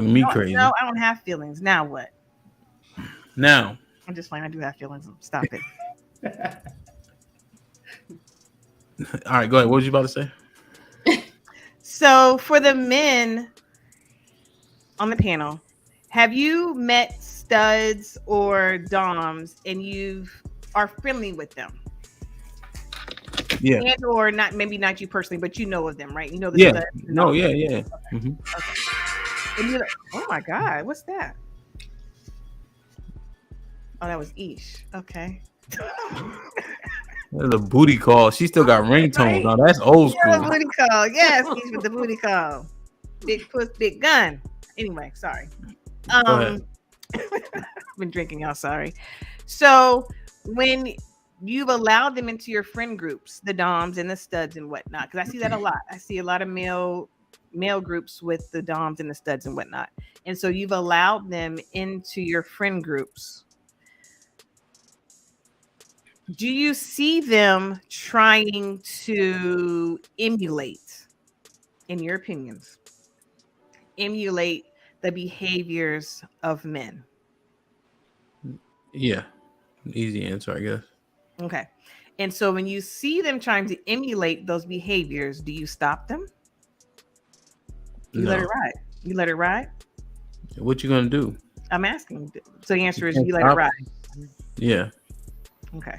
Me crazy. No, I don't have feelings. Now what? Now, I'm just fine. I do have feelings. Stop it. all right, go ahead. What was you about to say? So for the men on the panel, have you met studs or doms and you are friendly with them? Yeah. And or not, maybe not you personally, but you know of them, right? You know the Yeah. studs. No. Yeah. Yeah. Mm-hmm. And you're like, oh my God, what's that? Oh, that was Ish. Okay. The booty call. She still got ringtones. Right? Now that's old Yeah, school. booty call. Yes, Ish with the booty call. Big puss, big gun. Anyway, sorry. Go ahead. I've been drinking, y'all. Sorry. So when you've allowed them into your friend groups, the doms and the studs and whatnot, because I see that a lot. I see a lot of male groups with the doms and the studs and whatnot, and so you've allowed them into your friend groups. Do you see them trying to emulate, in your opinions, emulate the behaviors of men? Yeah. Easy answer, I guess. Okay. And so when you see them trying to emulate those behaviors, do you stop them? You let it No. ride. You let it ride? What you gonna do? I'm asking. So the answer You is can't you let it stop. ride. Yeah. Okay.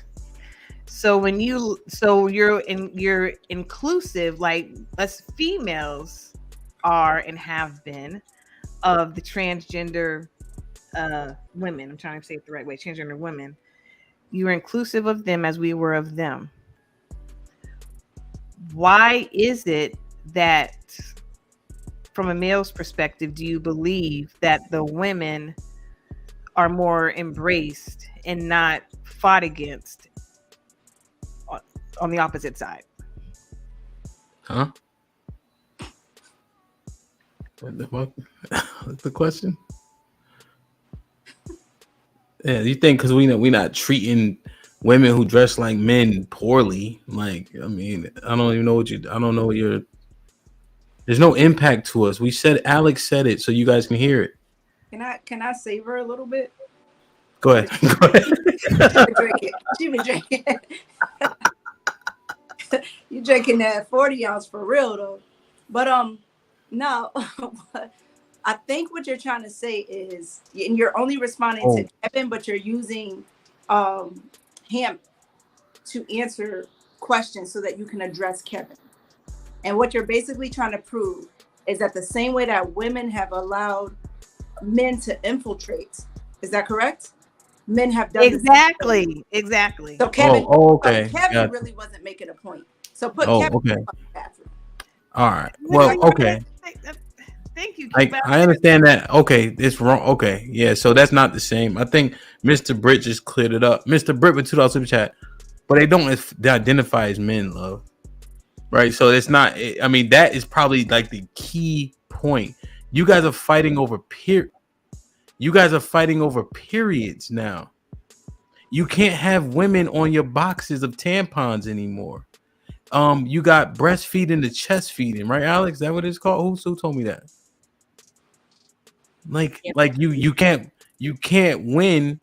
So when you're inclusive, like us females are and have been of the transgender women. I'm trying to say it the right way, transgender women. You were inclusive of them as we were of them. Why is it that from a male's perspective, do you believe that the women are more embraced and not fought against on the opposite side? Huh? What's the question? Yeah, you think because we not treating women who dress like men poorly? Like, I mean, I don't even know what you. I don't know what you're. There's no impact to us. We said Alex said it, so you guys can hear it. Can I savor a little bit? Go ahead. Go ahead. She been drinking. She been drinking. You drinking that 40 ounce for real though. But no. I think what you're trying to say is, and you're only responding Oh, to Kevin, but you're using him to answer questions so that you can address Kevin. And what you're basically trying to prove is that the same way that women have allowed men to infiltrate, is that correct? Men have done the same thing. Exactly. So Kevin, okay. Kevin really wasn't making a point. So put Oh, Kevin okay. in the bathroom. All right. Well, okay. Thank you. I understand that. Okay, it's wrong. Okay, yeah. So that's not the same. I think Mr. Britt just cleared it up. Mr. Britt with $2 super chat, but they don't identify as men, love. Right. So it's not. I mean, that is probably like the key point. You guys are fighting over You guys are fighting over periods now. You can't have women on your boxes of tampons anymore. You got breastfeeding to chest feeding, right, Alex? Is that what it's called? Who told me that? Like you can't win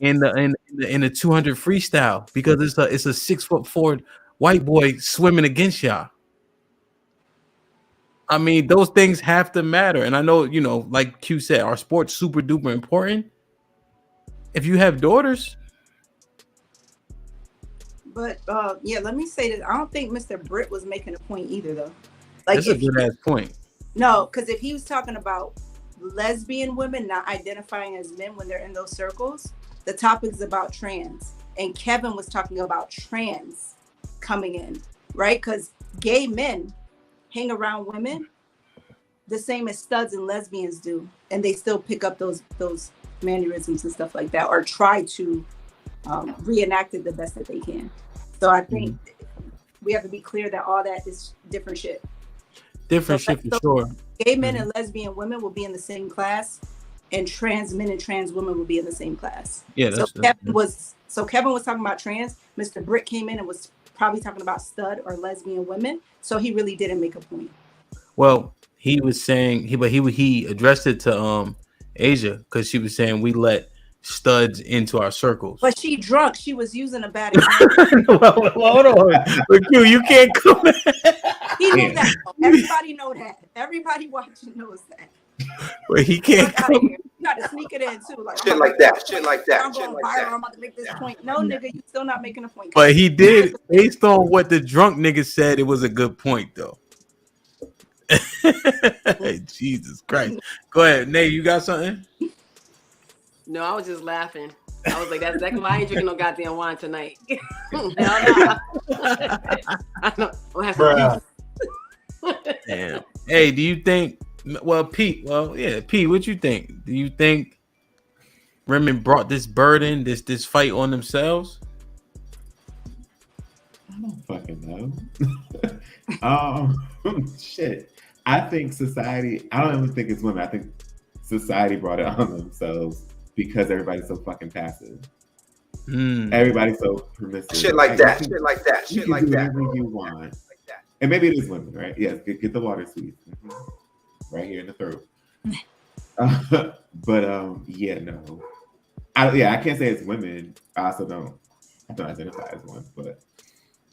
in the 200 freestyle because it's a 6'4" white boy swimming against y'all. I mean, those things have to matter, and I know like Q said, our sport's super duper important. If you have daughters, But yeah, let me say this. I don't think Mr. Britt was making a point either, though. Like, that's a good ass point. No, because if he was talking about lesbian women not identifying as men when they're in those circles, the topic is about trans. And Kevin was talking about trans coming in, right? Because gay men hang around women the same as studs and lesbians do. And they still pick up those mannerisms and stuff like that, or try to reenact it the best that they can. So I think we have to be clear that all that is different shit. Different shit for sure. Gay men and lesbian women will be in the same class, and trans men and trans women will be in the same class. Yeah. Kevin was talking about trans. Mr. Britt came in and was probably talking about stud or lesbian women. So he really didn't make a point. Well, he was saying he addressed it to Asia because she was saying we let studs into our circles. But she drunk. She was using a bad example. well, hold on, look, you can't come. He knew that. Everybody know that. Everybody watching knows that. But he can't Fuck outta come. here. You got to sneak it in too. Like Shit like that. Shit like that. I'm Shit going like viral. that. I'm about to make this point. No, nigga, you still not making a point. But he did, based on what the drunk nigga said, it was a good point though. Jesus Christ. Go ahead, Nate. You got something? No, I was just laughing. I was like, that's exactly why I ain't drinking no goddamn wine tonight. Hell no. I don't have to. Damn. Hey, do you think? Well, Pete. Well, yeah, Pete. What you think? Do you think women brought this burden, this fight on themselves? I don't fucking know. Shit. I think society. I don't even think it's women. I think society brought it on themselves because everybody's so fucking passive. Everybody's so permissive. Shit like that. Shit like that. You Shit can like do that. whatever you want. And maybe it is women, right? Yes, get the water, sweet. Right here in the throat. But yeah, no. I can't say it's women. I don't identify as one, but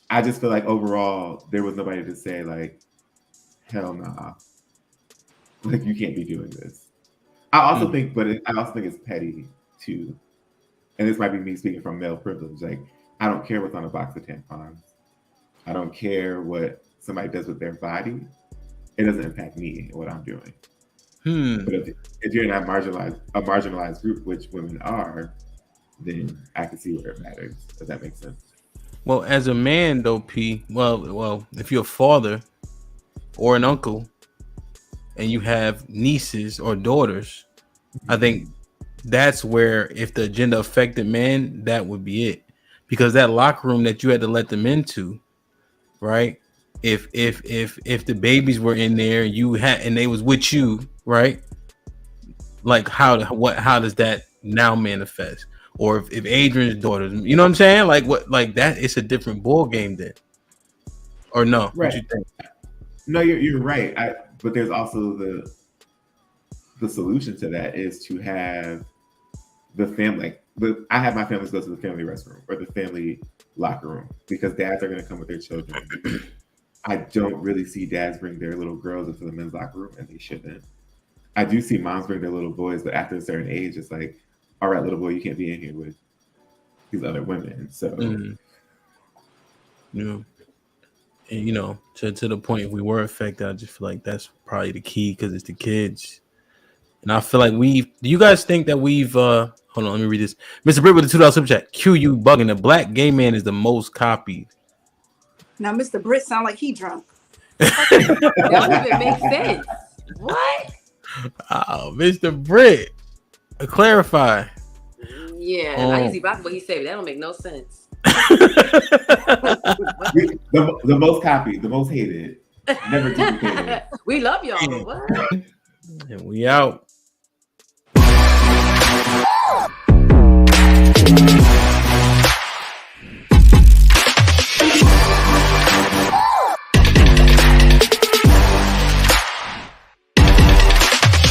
I just feel like overall there was nobody to say like, hell nah. Like you can't be doing this. I also think it's petty too. And this might be me speaking from male privilege. Like, I don't care what's on a box of tampons. I don't care what somebody does with their body. It doesn't impact me and what I'm doing. But if you're in a marginalized group, which women are, then I can see where it matters. Does that make sense? Well, as a man, though, P. Well, if you're a father or an uncle, and you have nieces or daughters, I think that's where, if the agenda affected men, that would be it. Because that locker room that you had to let them into, right? If the babies were in there, and they was with you, right? Like how does that now manifest? Or if Adrian's daughters, you know what I'm saying? Like like that, it's a different ball game then. Or no? Right. What you think? No, you're right. But there's also the solution to that is to have the family. I have my families go to the family restroom or the family locker room because dads are going to come with their children. I don't really see dads bring their little girls into the men's locker room, and they shouldn't. I do see moms bring their little boys, but after a certain age, it's like, all right, little boy, you can't be in here with these other women. So, yeah. And, you know, to the point, if we were affected, I just feel like that's probably the key because it's the kids. And I feel like do you guys think that we've, hold on, let me read this. Mr. Britt with the $2 super chat. Q, you bugging. The black gay man is the most copied. Now, Mr. Britt sound like he drunk. That don't even make sense. What? Oh, Mr. Britt. Clarify. Yeah, I usually rock what he said, but that don't make no sense. the most copied, the most hated, never duplicated. We love y'all. What? And we out.